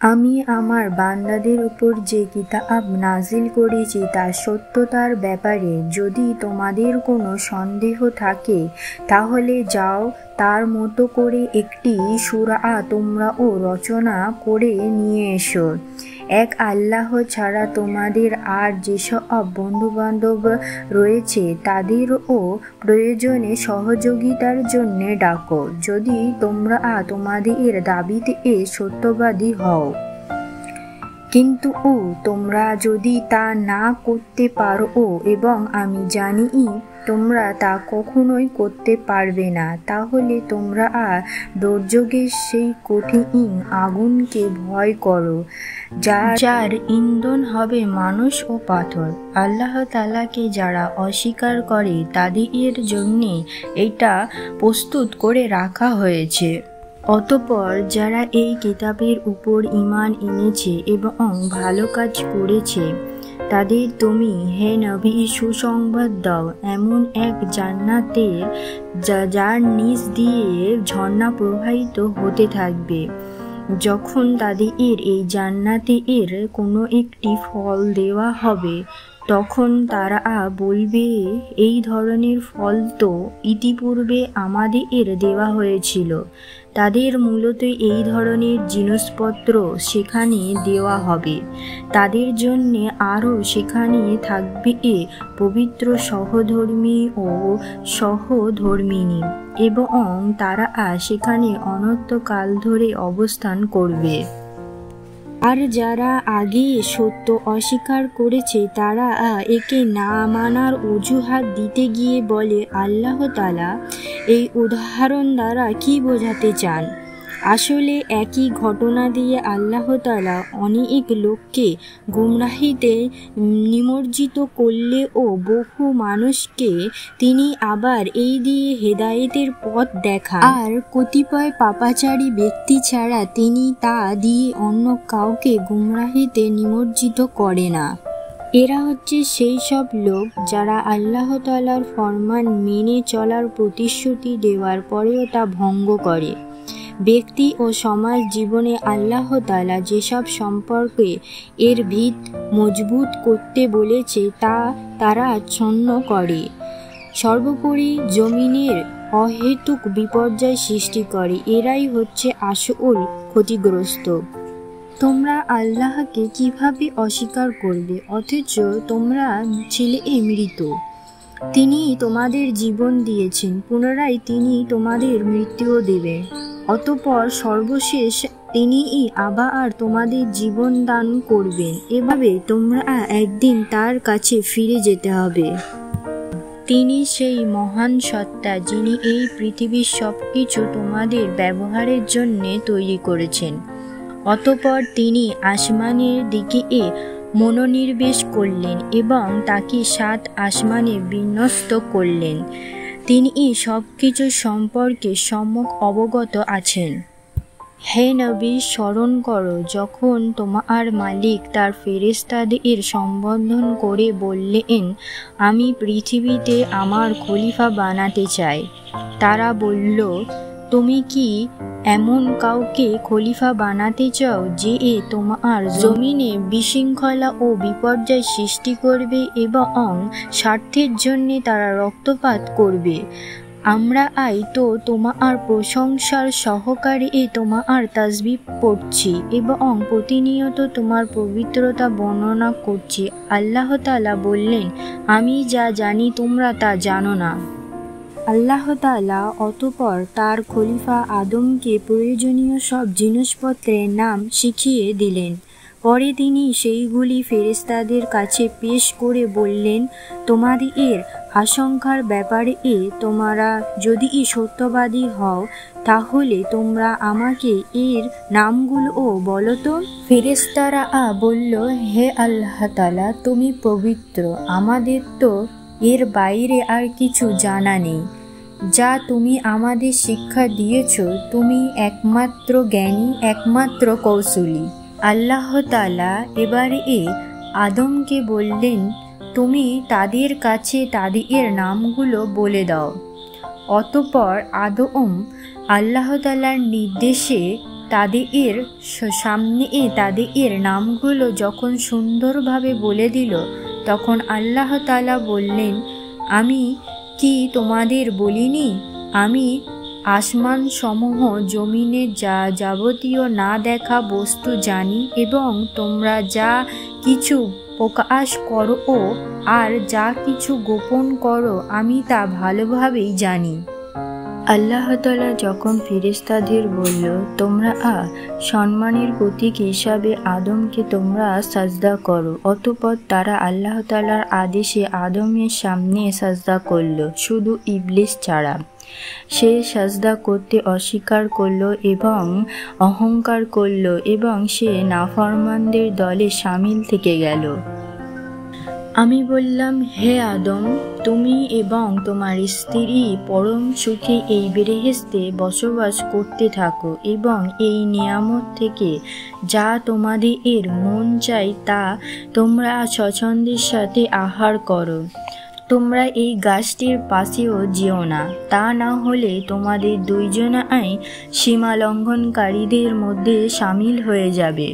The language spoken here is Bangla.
আমি আমার বান্দাদের উপর যে কিতাব নাজিল করেছি তার সত্যতার ব্যাপারে যদি তোমাদের কোনো সন্দেহ থাকে তাহলে যাও, তার মতো করে একটি সূরা তোমরাও রচনা করে নিয়ে এসো। এক আল্লাহ ছাড়া তোমাদের আর যেসব বন্ধুবান্ধব রয়েছে তাদেরও প্রয়োজনে সহযোগিতার জন্য ডাকো, যদি তোমরা তোমাদের দাবিতে সত্যবাদী হও। কিন্তু তোমরা যদি তা না করতে পারো এবং আমি জানি তোমরা তা কখনোই করতে পারবে না, তাহলে তোমরা দুর্যোগের সেই কঠিন আগুনকে ভয় করো যার ইন্ধন হবে মানুষ ও পাথর। আল্লাহ তাআলাকে যারা অস্বীকার করে তাদের জন্যে এটা প্রস্তুত করে রাখা হয়েছে। অতঃপর যারা এই কিতাবের উপর ঈমান এনেছে এবং ভালো কাজ করেছে তাদের তুমি হে নবী সুসংবাদ দাও এমন এক জান্নাতের যার নিচ দিয়ে ঝর্ণা প্রবাহিত হতে থাকবে। যখন তাদের এই জান্নাতের কোনো একটি ফল দেওয়া হবে তখন তারা বলবে, এই ধরনের ফল তো ইতিপূর্বে আমাদের দেওয়া হয়েছিল। তাদের মূলত এই ধরনের জিনিসপত্র সেখানে দেওয়া হবে। তাদের জন্যে আরও সেখানে থাকবে পবিত্র সহধর্মী ও সহধর্মিণী এবং তারা সেখানে অনন্তকাল ধরে অবস্থান করবে। আর যারা আগে সত্য অস্বীকার করেছে তারা একে না মানার অজুহাত দিতে গিয়ে বলে, আল্লাহ তাআলা এই উদাহরণ দ্বারা কি বোঝাতে চান? আসলে একই ঘটনা দিয়ে আল্লাহ তাআলা অনেক লোককে গুমরাহিতে নিমজ্জিত করলেও বহু মানুষকে তিনি আবার এই দিয়ে হেদায়েতের পথ দেখান। আর কতিপয় পাপাচারী ব্যক্তি ছাড়া তিনি তা দিয়ে অন্য কাউকে গুমরাহিতে নিমজ্জিত করে না। এরা হচ্ছে সেই সব লোক যারা আল্লাহ তাআলার ফরমান মেনে চলার প্রতিশ্রুতি দেওয়ার পরেও তা ভঙ্গ করে। ব্যক্তি ও সমাজ জীবনে আল্লাহ তাআলা যেসব সম্পর্কে এর ভিত মজবুত করতে বলেছে তা তারা ছন্ন করে। সর্বোপরি জমিনের অহেতুক বিপর্যয় সৃষ্টি করে। এরাই হচ্ছে আসল ক্ষতিগ্রস্ত। তোমরা আল্লাহকে কিভাবে অস্বীকার করবে অথচ তোমরা ছিলে মৃত? তিনি তোমাদের জীবন দিয়েছেন, পুনরায় তিনি তোমাদের মৃত্যুও দেবেন। অতঃপর সর্বশেষ তিনিই আবার তোমাদের জীবন দান করবেন। এভাবে তোমরা একদিন তার কাছে ফিরে যেতে হবে। তিনি সেই মহান সত্তা যিনি এই পৃথিবীর সবকিছু তোমাদের ব্যবহারের জন্য তৈরি করেছেন। অতঃপর তিনি আসমানের দিকে মনোনিবেশ করলেন এবং তাকে 7 আসমানে বিন্যস্ত করলেন। তিনি সবকিছু সম্পর্কে সম্যক অবগত আছেন। হে নবী, স্মরণ করো যখন তোমার মালিক তার ফেরেশতাদের সম্বোধন করে বললেন, আমি পৃথিবীতে আমার খলিফা বানাতে চাই। তারা বলল, তুমি কি এমন কাউকে খলিফা বানাতে চাও যে তোমার জমিনে বিশৃঙ্খলা ও বিপর্যয় সৃষ্টি করবে এবং স্বার্থের জন্য তারা রক্তপাত করবে? আমরা তো তোমার প্রশংসার সহকারে তোমার তাসবিহ পড়ছি এবং প্রতিনিয়ত তোমার পবিত্রতা বর্ণনা করছি। আল্লাহ তাআলা বললেন, আমি যা জানি তোমরা তা জানো না। আল্লাহ তাআলা অতঃপর তার খলিফা আদমকে প্রয়োজনীয় সব জিনিসপত্রের নাম শিখিয়ে দিলেন। পরে তিনি সেইগুলি ফেরেশতাদের কাছে পেশ করে বললেন, তোমাদের আশঙ্কার ব্যাপারে তোমরা যদি সত্যবাদী হও তাহলে তোমরা আমাকে এর নামগুলো বলো তো। ফেরেশতারা বলল, হে আল্লাহ তাআলা, তুমি পবিত্র, আমাদের তো এর বাইরে আর কিছু জানা নেই। যা তুমি আমাদের শিক্ষা দিয়েছ, তুমি একমাত্র জ্ঞানী, একমাত্র কৌশলী। আল্লাহ তাআলা এবারে আদমকে বললেন, তুমি তাদের কাছে তাদের নামগুলো বলে দাও। অতঃপর আদম আল্লাহ তাআলার নির্দেশে তাদের সামনে তাদের নামগুলো যখন সুন্দরভাবে বলে দিল, তখন আল্লাহ তাআলা বললেন, আমি কি তোমাদের বলিনি আমি আসমান সমূহ জমিনে যা যাবতীয় না দেখা বস্তু জানি, এবং তোমরা যা কিছু প্রকাশ করো আর যা কিছু গোপন করো আমি তা ভালোভাবেই জানি। আল্লাহ তাআলা যখন ফেরেশতাদের বলল, তোমরা সম্মানের প্রতীক হিসাবে আদমকে তোমরা সাজদা করো, অতঃপর তারা আল্লাহ তাআলার আদেশে আদমের সামনে সাজদা করল, শুধু ইবলিস ছাড়া। সে সাজদা করতে অস্বীকার করল এবং অহংকার করল এবং সে নাফরমানদের দলে শামিল থেকে গেল। আমি বললাম, হে আদম, তুমি এবং তোমার স্ত্রী পরম সুখে এই বেহেশতে বসবাস করতে থাকো এবং এই নিয়ামত থেকে যা তোমাদের মন চাই তা তোমরা স্বচ্ছন্দের সাথে আহার করো। তোমরা এই গাছটির পাশেও যেও না, তা না হলে তোমাদের দুইজনাই সীমা লঙ্ঘনকারীদের মধ্যে শামিল হয়ে যাবে।